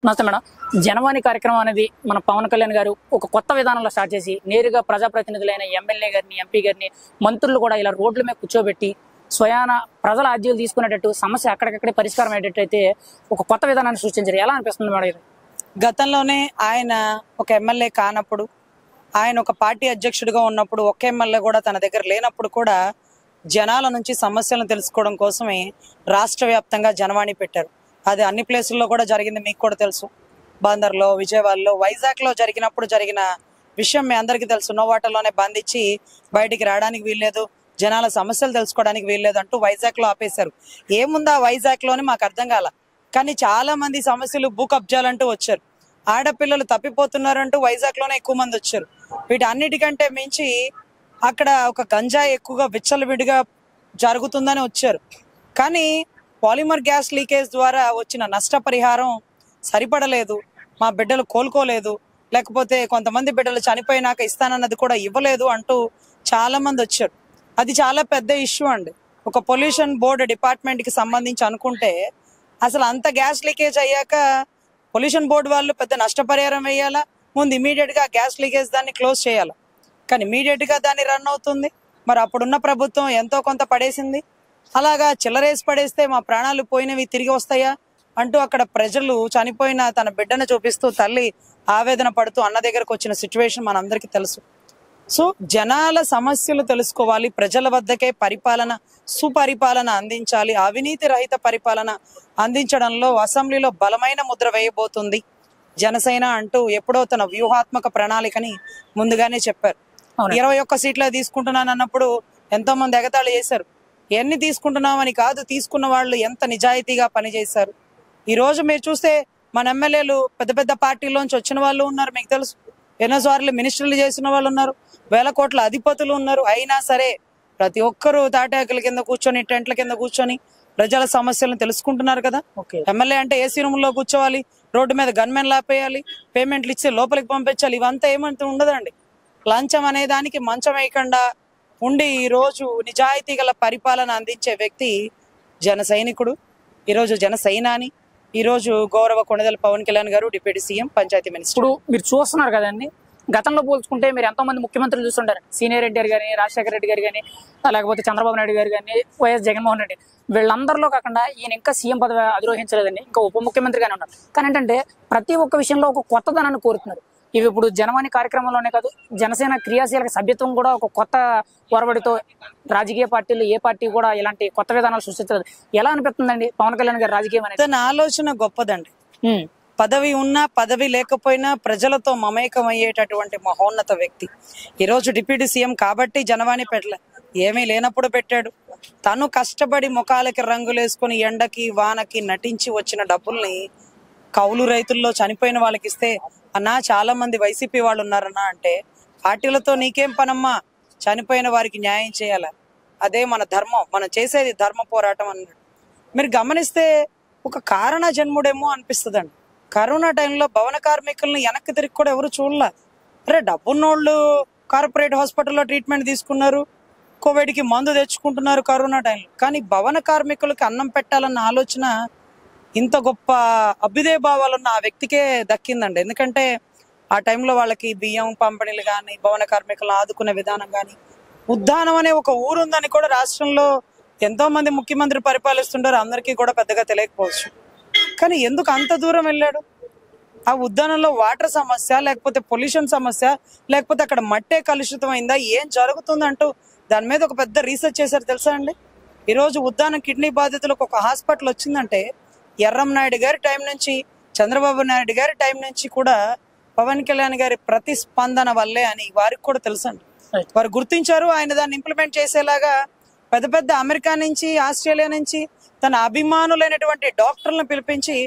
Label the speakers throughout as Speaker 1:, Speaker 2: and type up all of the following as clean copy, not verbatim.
Speaker 1: నమస్తే మేడం. జనవాణి కార్యక్రమం అనేది మన పవన్ కళ్యాణ్ గారు ఒక కొత్త విధానంలో స్టార్ట్ చేసి నేరుగా ప్రజాప్రతినిధులైన ఎమ్మెల్యే గారిని, ఎంపీ గారిని, మంత్రులు కూడా ఇలా రోడ్ల మీద కూర్చోబెట్టి స్వయాన ప్రజల ఆద్యాలు తీసుకునేటట్టు సమస్య అక్కడికక్కడే పరిష్కారం అయ్యేటట్టయితే ఒక కొత్త విధానాన్ని సృష్టించారు. ఎలా అనిపిస్తుంది మేడం ఇది?
Speaker 2: గతంలోనే ఆయన ఒక ఎమ్మెల్యే కానప్పుడు, ఆయన ఒక పార్టీ అధ్యక్షుడిగా ఉన్నప్పుడు, ఒక్క ఎమ్మెల్యే కూడా తన దగ్గర లేనప్పుడు కూడా జనాల నుంచి సమస్యలను తెలుసుకోవడం కోసమే రాష్ట్ర వ్యాప్తంగా జనవాణి పెట్టారు. అది అన్ని ప్లేసుల్లో కూడా జరిగింది, మీకు కూడా తెలుసు. బందర్లో, విజయవాడలో, వైజాగ్లో జరిగినప్పుడు జరిగిన విషయం మీ అందరికీ తెలుసు. నోవాటర్లోనే బంధించి బయటికి రావడానికి వీల్లేదు, జనాల సమస్యలు తెలుసుకోవడానికి వీల్లేదు అంటూ వైజాగ్లో ఆపేశారు. ఏముందా వైజాగ్లోని మాకు అర్థం కాల. కానీ చాలా మంది సమస్యలు భూ కబ్జాలంటూ వచ్చారు. ఆడపిల్లలు తప్పిపోతున్నారంటూ వైజాగ్లోనే ఎక్కువ మంది వచ్చారు. వీటన్నిటికంటే మించి అక్కడ ఒక గంజాయి ఎక్కువగా విచ్చలవిడిగా జరుగుతుందని వచ్చారు. కానీ పాలిమర్ గ్యాస్ లీకేజ్ ద్వారా వచ్చిన నష్టపరిహారం సరిపడలేదు, మా బిడ్డలు కోలుకోలేదు, లేకపోతే కొంతమంది బిడ్డలు చనిపోయినాక ఇస్తానన్నది కూడా ఇవ్వలేదు అంటూ చాలా మంది వచ్చారు. అది చాలా పెద్ద ఇష్యూ అండి. ఒక పొల్యూషన్ బోర్డు డిపార్ట్మెంట్కి సంబంధించి అనుకుంటే అసలు అంత గ్యాస్ లీకేజ్ అయ్యాక పొల్యూషన్ బోర్డు వాళ్ళు పెద్ద నష్టపరిహారం వేయాలా, ముందు ఇమీడియట్గా గ్యాస్ లీకేజ్ దాన్ని క్లోజ్ చేయాలి. కానీ ఇమీడియట్గా దాన్ని రన్ అవుతుంది. మరి అప్పుడున్న ప్రభుత్వం ఎంతో కొంత పడేసింది. అలాగా చిల్లరేసి పడేస్తే మా ప్రాణాలు పోయినవి తిరిగి వస్తాయా అంటూ అక్కడ ప్రజలు చనిపోయిన తన బిడ్డను చూపిస్తూ తల్లి ఆవేదన పడుతూ అన్న దగ్గరకు వచ్చిన సిచ్యువేషన్ మనందరికీ తెలుసు. సో జనాల సమస్యలు తెలుసుకోవాలి, ప్రజల వద్దకే పరిపాలన, సుపరిపాలన అందించాలి, అవినీతి రహిత పరిపాలన అందించడంలో అసెంబ్లీలో బలమైన ముద్ర వేయబోతుంది జనసేన అంటూ ఎప్పుడో తన వ్యూహాత్మక ప్రణాళికని ముందుగానే చెప్పారు. 21 సీట్లే తీసుకుంటున్నాను అన్నప్పుడు ఎంతో మంది ఎగతాళి చేశారు. ఎన్ని తీసుకుంటున్నామని కాదు, తీసుకున్న వాళ్ళు ఎంత నిజాయితీగా పనిచేశారు. ఈ రోజు మీరు చూస్తే మన ఎమ్మెల్యేలు పెద్ద పెద్ద పార్టీలోంచి వచ్చిన వాళ్ళు ఉన్నారు, మీకు తెలుసు. ఎన్నోసార్లు మినిస్టర్లు చేసిన వాళ్ళు ఉన్నారు, 1000 కోట్ల అధిపతులు ఉన్నారు. అయినా సరే ప్రతి ఒక్కరూ తాటాకుల కింద కూర్చొని, టెంట్ల కింద కూర్చొని ప్రజల సమస్యలను తెలుసుకుంటున్నారు కదా. ఎమ్మెల్యే అంటే ఏసీ రూమ్ లో కూర్చోవాలి, రోడ్డు మీద గన్మెన్ లాపేయాలి, పేమెంట్లు ఇచ్చి లోపలికి పంపించాలి, ఇవంతా ఏమంటూ ఉండదండి. లంచం అనే దానికి మంచం వేయకుండా ఉండి ఈ రోజు నిజాయితీ గల పరిపాలన అందించే వ్యక్తి జన సైనికుడు, ఈరోజు జన సైనాని, ఈరోజు గౌరవ కొణిదెల పవన్ కళ్యాణ్ గారు, డిప్యూటీ సీఎం, పంచాయతీ మినిస్టర్.
Speaker 1: ఇప్పుడు మీరు చూస్తున్నారు కదండి, గతంలో పోల్చుకుంటే మీరు ఎంతో మంది ముఖ్యమంత్రులు చూస్తుంటారు. సీనియర్ ఎన్టీఆర్ గారిని, రాజశేఖర రెడ్డి గారు కానీ, లేకపోతే చంద్రబాబు నాయుడు గారు కానీ, వైఎస్ జగన్మోహన్ రెడ్డి, వీళ్ళందరిలో కాకుండా ఈయన ఇంకా సీఎం పదవి అధిరోహించలేదండి, ఇంకా ఉప ముఖ్యమంత్రిగానే ఉన్నారు. కానీ ఏంటంటే ప్రతి ఒక్క విషయంలో ఒక కొత్తదనాన్ని కోరుతున్నారు. ఇవి ఇప్పుడు జనవాణి కార్యక్రమంలోనే కాదు, జనసేన క్రియాశీలక సభ్యత్వం కూడా ఒక కొత్త ఒరవడితో రాజకీయ పార్టీలు ఏ పార్టీ కూడా ఇలాంటి కొత్త విధానాలు సృష్టించలేదు. ఎలా అనిపిస్తుందండి పవన్ కళ్యాణ్ గారి రాజకీయం అనేది?
Speaker 2: తన ఆలోచన గొప్పదండి. పదవి ఉన్నా పదవి లేకపోయినా ప్రజలతో మమేకం అయ్యేటటువంటి మహోన్నత వ్యక్తి. ఈరోజు డిప్యూటీ సీఎం కాబట్టి జనవాణి పెట్టలే, ఏమీ లేనప్పుడు పెట్టాడు. తను కష్టపడి ముఖాలకి రంగులేసుకుని ఎండకి వానకి నటించి వచ్చిన డబ్బుల్ని కౌలు రైతుల్లో చనిపోయిన వాళ్ళకి ఇస్తే, అన్నా చాలా మంది వైసీపీ వాళ్ళు ఉన్నారన్నా అంటే, పార్టీలతో నీకేం పనమ్మా, చనిపోయిన వారికి న్యాయం చేయాల, అదే మన ధర్మం, మనం చేసేది ధర్మ పోరాటం అన్నాడు. మీరు గమనిస్తే ఒక కారణ జన్ముడేమో అనిపిస్తుందండి. కరోనా టైంలో భవన కార్మికులను వెనక్కి తిరిగి కూడా ఎవరు చూడలే. అరే డబ్బున్నోళ్ళు కార్పొరేట్ హాస్పిటల్లో ట్రీట్మెంట్ తీసుకున్నారు, కోవిడ్కి మందు తెచ్చుకుంటున్నారు కరోనా టైంలో. కానీ భవన కార్మికులకి అన్నం పెట్టాలన్న ఆలోచన, ఇంత గొప్ప అభ్యుదయ భావాలున్న ఆ వ్యక్తికే దక్కిందండి. ఎందుకంటే ఆ టైంలో వాళ్ళకి బియ్యం పంపిణీలు కానీ, భవన కార్మికులను ఆదుకునే విధానం కానీ, ఉద్దానం అనే ఒక ఊరు ఉందని కూడా రాష్ట్రంలో ఎంతో మంది ముఖ్యమంత్రి పరిపాలిస్తుంటారు, అందరికీ కూడా పెద్దగా తెలియకపోవచ్చు. కానీ ఎందుకు అంత దూరం వెళ్ళాడు? ఆ ఉద్దానంలో వాటర్ సమస్య, లేకపోతే పొల్యూషన్ సమస్య, లేకపోతే అక్కడ మట్టే కలుషితం అయిందా, ఏం జరుగుతుందంటూ దాని మీద ఒక పెద్ద రీసెర్చ్ చేశారు తెలుసా అండి. ఈరోజు ఉద్దానం కిడ్నీ బాధితులకు ఒక హాస్పిటల్ వచ్చిందంటే ఎర్రం నాయుడు గారి టైం నుంచి, చంద్రబాబు నాయుడు గారి టైం నుంచి కూడా పవన్ కళ్యాణ్ గారి ప్రతిస్పందన వల్లే అని వారికి కూడా తెలుసండి. వారు గుర్తించారు, ఆయన దాన్ని ఇంప్లిమెంట్ చేసేలాగా పెద్ద పెద్ద అమెరికా నుంచి, ఆస్ట్రేలియా నుంచి తన అభిమానులైనటువంటి డాక్టర్లను పిలిపించి,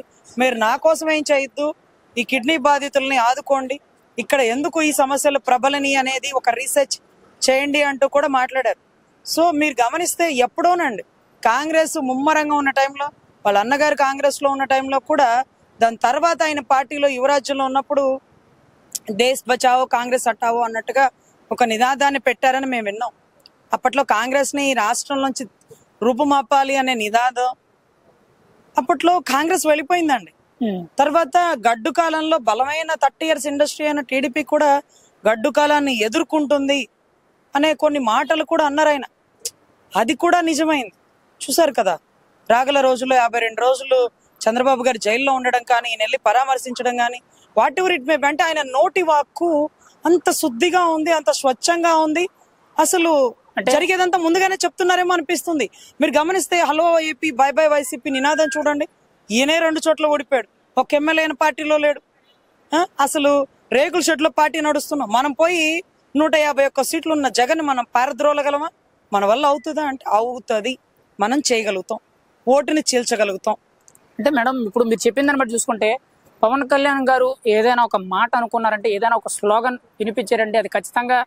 Speaker 2: మీరు నా కోసం ఏం చేయొద్దు, ఈ కిడ్నీ బాధితుల్ని ఆదుకోండి, ఇక్కడ ఎందుకు ఈ సమస్యలు ప్రబలని అనేది ఒక రీసెర్చ్ చేయండి అంటూ కూడా మాట్లాడారు. సో మీరు గమనిస్తే ఎప్పుడోనండి కాంగ్రెస్ ముమ్మరంగా ఉన్న టైంలో, వాళ్ళ అన్నగారు కాంగ్రెస్లో ఉన్న టైంలో కూడా, దాని తర్వాత ఆయన పార్టీలో యువరాజ్యంలో ఉన్నప్పుడు దేశ్ బచావో కాంగ్రెస్ హటావో అన్నట్టుగా ఒక నినాదాన్ని పెట్టారని మేము విన్నాం. అప్పట్లో కాంగ్రెస్ని రాష్ట్రంలోంచి రూపుమాపాలి అనే నినాదం, అప్పట్లో కాంగ్రెస్ వెళ్ళిపోయిందండి. తర్వాత గడ్డు కాలంలో బలమైన 30 years ఇండస్ట్రీ అయిన టీడీపీ కూడా గడ్డు కాలాన్ని ఎదుర్కొంటుంది అనే కొన్ని మాటలు కూడా అన్నారు ఆయన. అది కూడా నిజమైంది. చూసారు కదా, రాగల రోజుల్లో 52 రోజులు చంద్రబాబు గారు జైల్లో ఉండడం కానీ, ఈయన వెళ్ళి పరామర్శించడం కానీ, what ever it may be, అంటే ఆయన నోటి వాక్కు అంత శుద్ధిగా ఉంది, అంత స్వచ్ఛంగా ఉంది. అసలు జరిగేదంతా ముందుగానే చెప్తున్నారేమో అనిపిస్తుంది. మీరు గమనిస్తే hello AP bye bye YCP నినాదం చూడండి. ఈయనే 2 చోట్ల ఓడిపోయాడు, ఒక ఎమ్మెల్యే అయిన పార్టీలో లేడు. అసలు రేకుల షెడ్లో పార్టీ నడుస్తున్నాం. మనం పోయి 151 సీట్లు ఉన్న జగన్ మనం పారద్రోలగలమా? మన వల్ల అవుతుందా అంటే అవుతుంది. మనం చేయగలుగుతాం, ఓటుని చీల్చగలుగుతాం.
Speaker 1: అంటే మేడం, ఇప్పుడు మీరు చెప్పిన దాన్ని బట్టి చూసుకుంటే పవన్ కళ్యాణ్ గారు ఏదైనా ఒక మాట అనుకున్నారంటే, ఏదైనా ఒక స్లోగన్ వినిపించారంటే అది ఖచ్చితంగా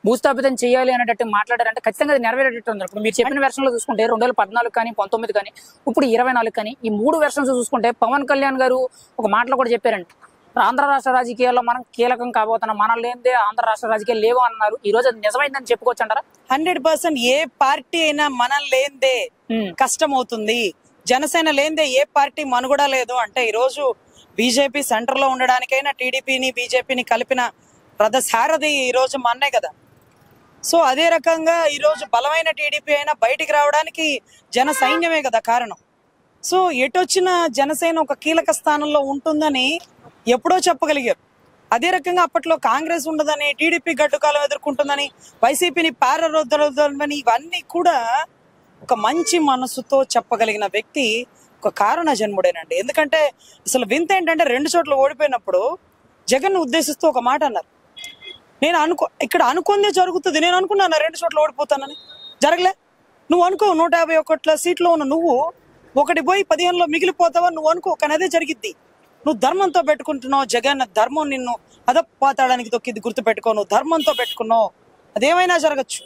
Speaker 1: భూస్థాపితం చేయాలి అనేటట్టు మాట్లాడారంటే ఖచ్చితంగా అది నెరవేరేటట్టు ఉంది. ఇప్పుడు మీరు చెప్పిన వెర్షన్లో చూసుకుంటే 2014 కానీ 19 కానీ ఇప్పుడు 24 కానీ ఈ 3 వెర్షన్స్ చూసుకుంటే పవన్ కళ్యాణ్ గారు ఒక మాటలో కూడా చెప్పారండి, ఆంధ్ర రాష్ట్ర రాజకీయాల్లో మనం కీలకం కాబోతున్నాం, మనం లేనిదే ఆంధ్ర రాష్ట్ర రాజకీయాలు లేవు అన్నారు. ఈ రోజు అది నిజమైందని చెప్పుకోవచ్చు అంటారా?
Speaker 2: 100% ఏ పార్టీ అయినా మనం లేనిదే కష్టం అవుతుంది. జనసేన లేనిదే ఏ పార్టీ మనుగడ లేదు అంటే ఈ రోజు బీజేపీ సెంటర్ లో ఉండడానికైనా టీడీపీని బీజేపీని కలిపిన రథసారథి ఈ రోజు మన్నే కదా. సో అదే రకంగా ఈ రోజు బలమైన టీడీపీ అయినా బయటికి రావడానికి జన సైన్యమే కదా కారణం. సో ఎటొచ్చిన జనసేన ఒక కీలక స్థానంలో ఉంటుందని ఎప్పుడో చెప్పగలిగారు. అదే రకంగా అప్పట్లో కాంగ్రెస్ ఉండదని, టీడీపీ గడ్డుకాలం ఎదుర్కొంటుందని, వైసీపీని పారరొద్దని, ఇవన్నీ కూడా ఒక మంచి మనసుతో చెప్పగలిగిన వ్యక్తి ఒక కారణ జన్ముడేనండి. ఎందుకంటే అసలు వింత ఏంటంటే 2 చోట్ల ఓడిపోయినప్పుడు జగన్ ఉద్దేశిస్తూ ఒక మాట అన్నారు, నేను ఇక్కడ అనుకుందే జరుగుతుంది, నేను అనుకున్నాను 2 చోట్ల ఓడిపోతానని, జరగలే. నువ్వు అనుకో 151 సీట్లో ఉన్న నువ్వు 1 పోయి 15లో మిగిలిపోతావని నువ్వు అనుకో, కానీ అదే జరిగిద్ది. నువ్వు ధర్మంతో పెట్టుకుంటున్నావు, జగన్ ధర్మం నిన్ను అదపాతాడానికి తొక్కిద్ది, గుర్తు పెట్టుకో. నువ్వు ధర్మంతో పెట్టుకున్నావు, అదేమైనా జరగచ్చు.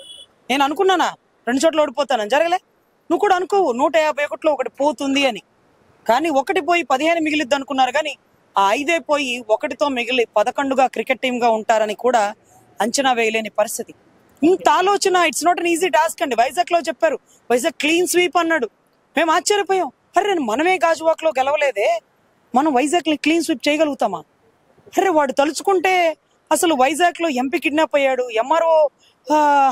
Speaker 2: నేను అనుకున్నానా 2 చోట్ల ఓడిపోతానని, జరగలే. నువ్వు కూడా అనుకోవు 151లో 1 పోతుంది అని, కానీ 1 పోయి 15 మిగిలిద్ది అనుకున్నారు. కానీ ఆ 5 పోయి 1తో మిగిలి 11గా క్రికెట్ టీమ్ గా ఉంటారని కూడా అంచనా వేయలేని పరిస్థితి. ఇంత ఆలోచన it's not an easy task అండి. వైజాగ్ లో చెప్పారు, వైజాగ్ క్లీన్ స్వీప్ అన్నాడు. మేము ఆశ్చర్యపోయాం, అరే మనమే గాజువాక్ లో గెలవలేదే, మనం వైజాగ్ ని క్లీన్ స్వీప్ చేయగలుగుతామా? అరే వాడు తలుచుకుంటే అసలు వైజాగ్ లో ఎంపీ కిడ్నాప్ అయ్యాడు, ఎంఆర్ఓ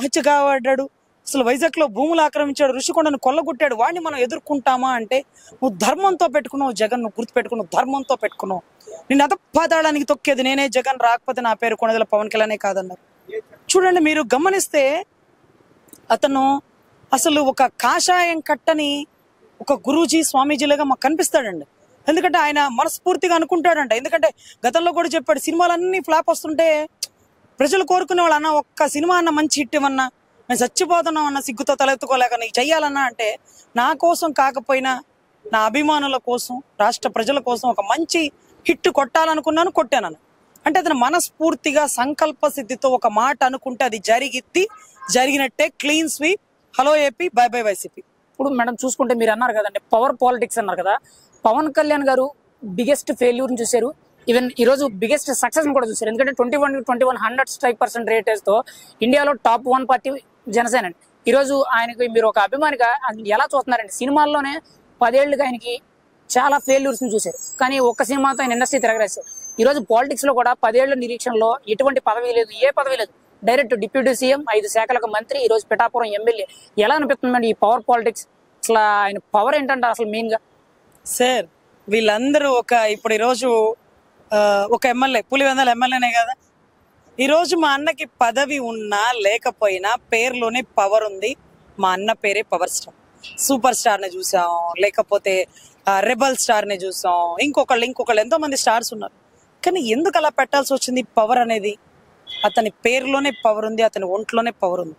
Speaker 2: హత్య కాబడ్డాడు, అసలు వైజాగ్ లో భూములు ఆక్రమించాడు, ఋషికొండను కొల్లగొట్టాడు, వాడిని మనం ఎదుర్కొంటామా అంటే నువ్వు ధర్మంతో పెట్టుకున్నావు జగన్, నువ్వు గుర్తు పెట్టుకున్నావు, ధర్మంతో పెట్టుకున్నావు. నిన్ను అదపాతాడానికి తొక్కేది నేనే జగన్, రాకపోతే నా పేరు కొనదల పవన్ కళ్యాణే కాదన్నారు. చూడండి, మీరు గమనిస్తే అతను అసలు ఒక కాషాయం కట్టని ఒక గురూజీ స్వామీజీలుగా మాకు కనిపిస్తాడండి. ఎందుకంటే ఆయన మనస్ఫూర్తిగా అనుకుంటాడంట. ఎందుకంటే గతంలో కూడా చెప్పాడు, సినిమాలన్నీ ఫ్లాప్ వస్తుంటే ప్రజలు కోరుకునే వాళ్ళు, అన్న ఒక్క సినిమా అన్న మంచి హిట్ ఇవ్వన్నా, మేము చచ్చిపోతున్నాం అన్న, సిగ్గుతో తలెత్తుకోలేక నీకు చెయ్యాలన్నా అంటే నా కోసం కాకపోయినా నా అభిమానుల కోసం, రాష్ట్ర ప్రజల కోసం ఒక మంచి హిట్ కొట్టాలనుకున్నాను, కొట్టానన్న. అంటే అతను మనస్ఫూర్తిగా సంకల్ప సిద్ధితో ఒక మాట అనుకుంటే అది జరిగినట్టే. Clean sweep, hello AP, bye bye YCP.
Speaker 1: ఇప్పుడు మేడం చూసుకుంటే మీరు అన్నారు కదండి పవర్ పాలిటిక్స్ అన్నారు కదా, పవన్ కళ్యాణ్ గారు బిగ్గెస్ట్ ఫెయిల్యూర్ చూశారు, ఈవెన్ ఈ రోజు బిగ్గెస్ట్ సక్సెస్ కూడా చూశారు. ఎందుకంటే 21 స్ట్రైక్ పర్సెంట్ రేటేజ్ తో ఇండియాలో టాప్ 1 పార్టీ జనసేన అండి. ఈ రోజు ఆయనకి మీరు ఒక అభిమానిగా ఎలా చూస్తున్నారండి? సినిమాల్లోనే 10 ఏళ్ళుగా ఆయనకి చాలా ఫెయిల్యూర్స్ చూశారు, కానీ ఒక్క సినిమాతో ఆయన ఇండస్ట్రీ తిరగరేశారు. ఈ రోజు పాలిటిక్స్ లో కూడా 10 ఏళ్ల నిరీక్షణలో ఎటువంటి పదవి లేదు, ఏ పదవి లేదు, డైరెక్ట్ డిప్యూటీ సీఎం, 5 శాఖలకు మంత్రి, ఈ రోజు పిఠాపురం ఎమ్మెల్యే. ఎలా అనిపిస్తుందండి ఈ పవర్ పాలిటిక్స్? అసలు ఆయన పవర్ ఏంటంటారు అసలు మెయిన్ గా?
Speaker 2: సార్ వీళ్ళందరూ ఇప్పుడు ఈరోజు ఒక ఎమ్మెల్యే, పులివెందుల ఎమ్మెల్యేనే కదా. ఈరోజు మా అన్నకి పదవి ఉన్నా లేకపోయినా పేరులోనే పవర్ ఉంది. మా అన్న పేరే పవర్ స్టార్. సూపర్ స్టార్ ని చూసాం, లేకపోతే రెబల్ స్టార్ ని చూసాం, ఇంకొకళ్ళు ఎంతో మంది స్టార్స్ ఉన్నారు. కానీ ఎందుకు అలా పెట్టాల్సి వచ్చింది పవర్ అనేది? అతని పేరులోనే పవర్ ఉంది, అతని ఒంట్లోనే పవర్ ఉంది.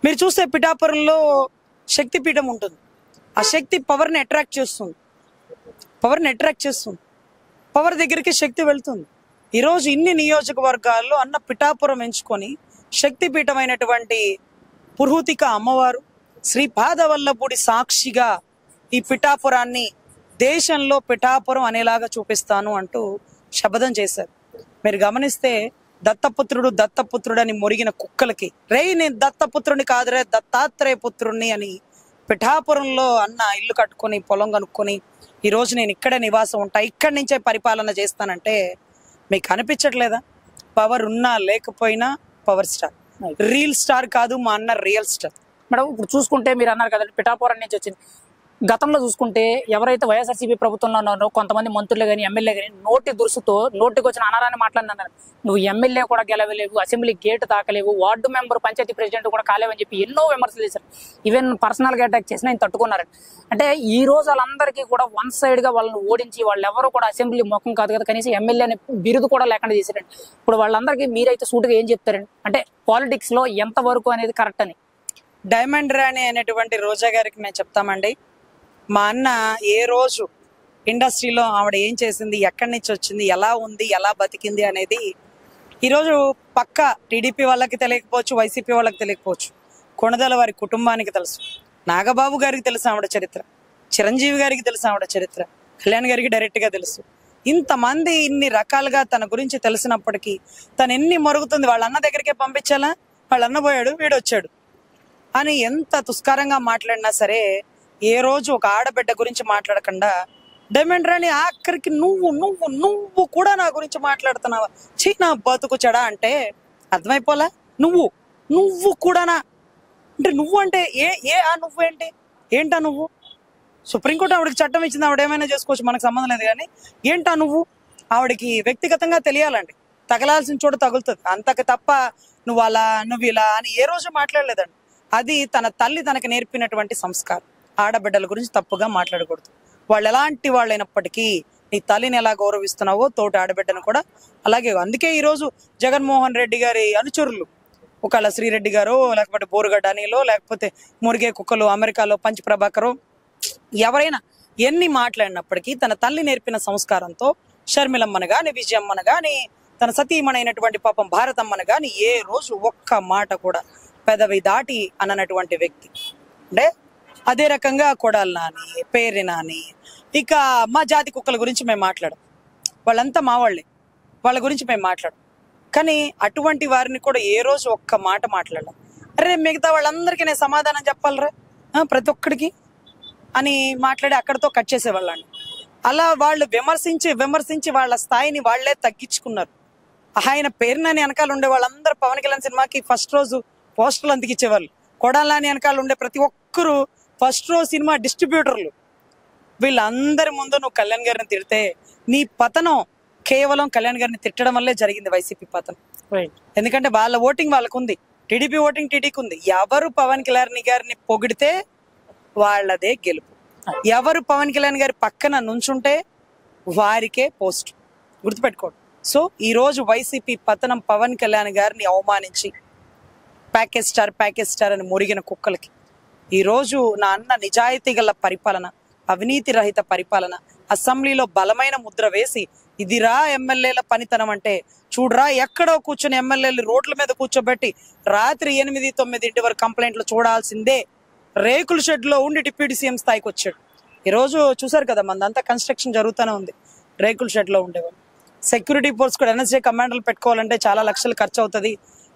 Speaker 2: మీరు చూస్తే పిఠాపురంలో శక్తి పీఠం ఉంటుంది. ఆ శక్తి పవర్ని అట్రాక్ట్ చేస్తుంది, పవర్ దగ్గరికి శక్తి వెళ్తుంది. ఈరోజు ఇన్ని నియోజకవర్గాల్లో అన్న పిఠాపురం ఎంచుకొని శక్తిపీఠమైనటువంటి పురుహూతిక అమ్మవారు శ్రీపాదవల్లభుడి సాక్షిగా ఈ పిఠాపురాన్ని దేశంలో పిఠాపురం అనేలాగా చూపిస్తాను అంటూ శపథం చేశారు. మీరు గమనిస్తే దత్తపుత్రుడు అని మొరిగిన కుక్కలకి, నేను దత్తపుత్రుని కాదురే దత్తాత్రేయ పుత్రుణ్ణి అని పిఠాపురంలో అన్న ఇల్లు కట్టుకొని పొలం కనుక్కొని ఈ రోజు నేను ఇక్కడే నివాసం ఉంటా, ఇక్కడి నుంచే పరిపాలన చేస్తానంటే మీకు అనిపించట్లేదా? పవర్ ఉన్నా లేకపోయినా పవర్ స్టార్. రియల్ స్టార్ కాదు మా అన్న, రియల్ స్టార్.
Speaker 1: మేడం ఇప్పుడు చూసుకుంటే మీరు అన్నారు కదండి పిఠాపురం నుంచి వచ్చింది. గతంలో చూసుకుంటే ఎవరైతే వైఎస్ఆర్సీపీ ప్రభుత్వంలో ఉన్నారో కొంతమంది మంత్రులు కానీ ఎమ్మెల్యే కానీ నోటి దురుసుతో నోటికి వచ్చిన అనారాన్ని మాట్లాడినారు. నువ్వు ఎమ్మెల్యే కూడా గెలవలేవు, అసెంబ్లీ గేట్ తాకలేవు, వార్డు మెంబర్ పంచాయతీ ప్రెసిడెంట్ కూడా కాలేవని చెప్పి ఎన్నో విమర్శలు చేశారు. ఈవెన్ పర్సనల్ గా అటాక్ చేసినా ఆయన తట్టుకున్నారండి. అంటే ఈ రోజు వాళ్ళందరికీ కూడా వన్ సైడ్ గా వాళ్ళని ఓడించి వాళ్ళు ఎవరు కూడా అసెంబ్లీ ముఖం కాదు కదా, కనీసం ఎమ్మెల్యే అనే బిరుదు కూడా లేకుండా చేశారండి. ఇప్పుడు వాళ్ళందరికీ మీరైతే సూటుగా ఏం చెప్తారండి? అంటే పాలిటిక్స్ లో ఎంత వరకు అనేది కరెక్ట్ అని.
Speaker 2: డైమండ్ రాణి అనేటువంటి రోజా గారికి మేము చెప్తామండి, మా అన్న ఏ రోజు ఇండస్ట్రీలో ఆవిడ ఏం చేసింది, ఎక్కడి నుంచి వచ్చింది, ఎలా ఉంది, ఎలా బతికింది అనేది ఈరోజు పక్క టీడీపీ వాళ్ళకి తెలియకపోవచ్చు, వైసీపీ వాళ్ళకి తెలియకపోవచ్చు, కొణదల వారి కుటుంబానికి తెలుసు, నాగబాబు గారికి తెలుసు ఆవిడ చరిత్ర, చిరంజీవి గారికి తెలుసు ఆవిడ చరిత్ర, కళ్యాణ్ గారికి డైరెక్ట్ గా తెలుసు. ఇంతమంది ఇన్ని రకాలుగా తన గురించి తెలిసినప్పటికీ తను ఎన్ని మరుగుతుంది, వాళ్ళ అన్న దగ్గరికే పంపించాలా, వాళ్ళ అన్న పోయాడు వీడు వచ్చాడు అని ఎంత తుస్కారంగా మాట్లాడినా సరే ఏ రోజు ఒక ఆడబిడ్డ గురించి మాట్లాడకుండా డైమండ్ రాణి ఆఖరికి నువ్వు నువ్వు నువ్వు కూడా నా గురించి మాట్లాడుతున్నావా, చీ నా బతుకు చెడా అంటే అర్థమైపోలా. నువ్వు నువ్వు కూడానా అంటే నువ్వు అంటే నువ్వు ఏంటా నువ్వు? సుప్రీంకోర్టు ఆవిడకి చట్టం ఇచ్చింది, ఆవిడ ఏమైనా చేసుకోవచ్చు, మనకు సంబంధం లేదు. కానీ ఏంటా నువ్వు? ఆవిడకి వ్యక్తిగతంగా తెలియాలండి, తగలాల్సిన చోట తగులుతుంది, అంతకు తప్ప నువ్వు అలా నువ్వు ఇలా అని ఏ రోజు మాట్లాడలేదండి. అది తన తల్లి తనకి నేర్పినటువంటి సంస్కారం. ఆడబిడ్డల గురించి తప్పుగా మాట్లాడకూడదు. వాళ్ళు ఎలాంటి వాళ్ళైనప్పటికీ నీ తల్లిని ఎలా గౌరవిస్తున్నావో తోటి ఆడబిడ్డను కూడా అలాగే. అందుకే ఈరోజు జగన్మోహన్ రెడ్డి గారి అనుచరులు, ఒకళ్ళ శ్రీరెడ్డి గారు, లేకపోతే బోరుగడ్డ అనిలో, లేకపోతే మురిగే కుక్కలు అమెరికాలో పంచ్ ప్రభాకరు, ఎవరైనా ఎన్ని మాట్లాడినప్పటికీ తన తల్లి నేర్పిన సంస్కారంతో షర్మిలమ్మను గాని, విజయమ్మను గాని, తన సతీమణైనటువంటి పాపం భారతమ్మను గాని ఏ రోజు ఒక్క మాట కూడా పెదవి దాటి అన్నటువంటి వ్యక్తి. అంటే అదే రకంగా కొడాలి నాని, పేర్ని నాని, ఇక మా జాతి కుక్కల గురించి మేము మాట్లాడం, వాళ్ళంతా మా వాళ్ళే, వాళ్ళ గురించి మేము మాట్లాడం. కానీ అటువంటి వారిని కూడా ఏ రోజు ఒక్క మాట మాట్లాడలేం. అరే మిగతా వాళ్ళందరికీ నేను సమాధానం చెప్పాలరా ప్రతి ఒక్కడికి అని మాట్లాడి అక్కడితో కట్ చేసేవాళ్ళండి. అలా వాళ్ళు విమర్శించి వాళ్ళ స్థాయిని వాళ్లే తగ్గించుకున్నారు. ఆయన పేరునాని వెనకాల ఉండే వాళ్ళందరూ పవన్ కళ్యాణ్ సినిమాకి ఫస్ట్ రోజు పోస్టర్లు అందికిచ్చేవాళ్ళు. కొడాలని వెనకాల ఉండే ప్రతి ఒక్కరు ఫస్ట్ రోజు సినిమా డిస్ట్రిబ్యూటర్లు. వీళ్ళందరి ముందు నువ్వు కళ్యాణ్ గారిని తిడితే నీ పతనం కేవలం కళ్యాణ్ గారిని తిట్టడం వల్లే జరిగింది, వైసీపీ పతనం. ఎందుకంటే వాళ్ళ ఓటింగ్ వాళ్ళకు ఉంది, టీడీపీ ఓటింగ్ టీడీకి ఉంది. ఎవరు పవన్ కళ్యాణ్ గారిని పొగిడితే వాళ్ళదే గెలుపు, ఎవరు పవన్ కళ్యాణ్ గారి పక్కన నుంచుంటే వారికే పోస్ట్. గుర్తుపెట్టుకోండి. సో ఈ రోజు వైసీపీ పతనం పవన్ కళ్యాణ్ గారిని అవమానించి ప్యాకేజ్ స్టార్ అని మురిగిన కుక్కలకి ఈ రోజు నా అన్న నిజాయితీ గల పరిపాలన, అవినీతి రహిత పరిపాలన, అసెంబ్లీలో బలమైన ముద్ర వేసి ఇదిరా ఎమ్మెల్యేల పనితనం అంటే, చూడరా ఎక్కడో కూర్చొని ఎమ్మెల్యేలు రోడ్ల మీద కూర్చోబెట్టి రాత్రి 8-9 వరకు కంప్లైంట్లు చూడాల్సిందే రేకుల షెడ్ లో ఉండి డిప్యూటీ సీఎం స్థాయికి వచ్చాడు. ఈ రోజు చూసారు కదా, మందంతా కన్స్ట్రక్షన్ జరుగుతూనే ఉంది, రేకుల షెడ్ లో ఉండేవాళ్ళు. సెక్యూరిటీ ఫోర్స్ కూడా ఎన్ఎస్జే కమాండర్లు పెట్టుకోవాలంటే చాలా లక్షలు ఖర్చు అవుతుంది,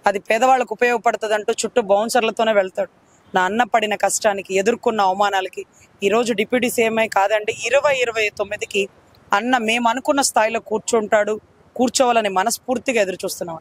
Speaker 2: అది పేదవాళ్ళకు ఉపయోగపడుతుంది అంటూ చుట్టూ బౌన్సర్లతోనే వెళ్తాడు. నా అన్న పడిన కష్టానికి, ఎదుర్కొన్న అవమానాలకి ఈరోజు డిప్యూటీ సీఎంఐ కాదండి 2029కి అన్న మేము అనుకున్న స్థాయిలో కూర్చోవాలని మనస్ఫూర్తిగా ఎదురు చూస్తున్నాం.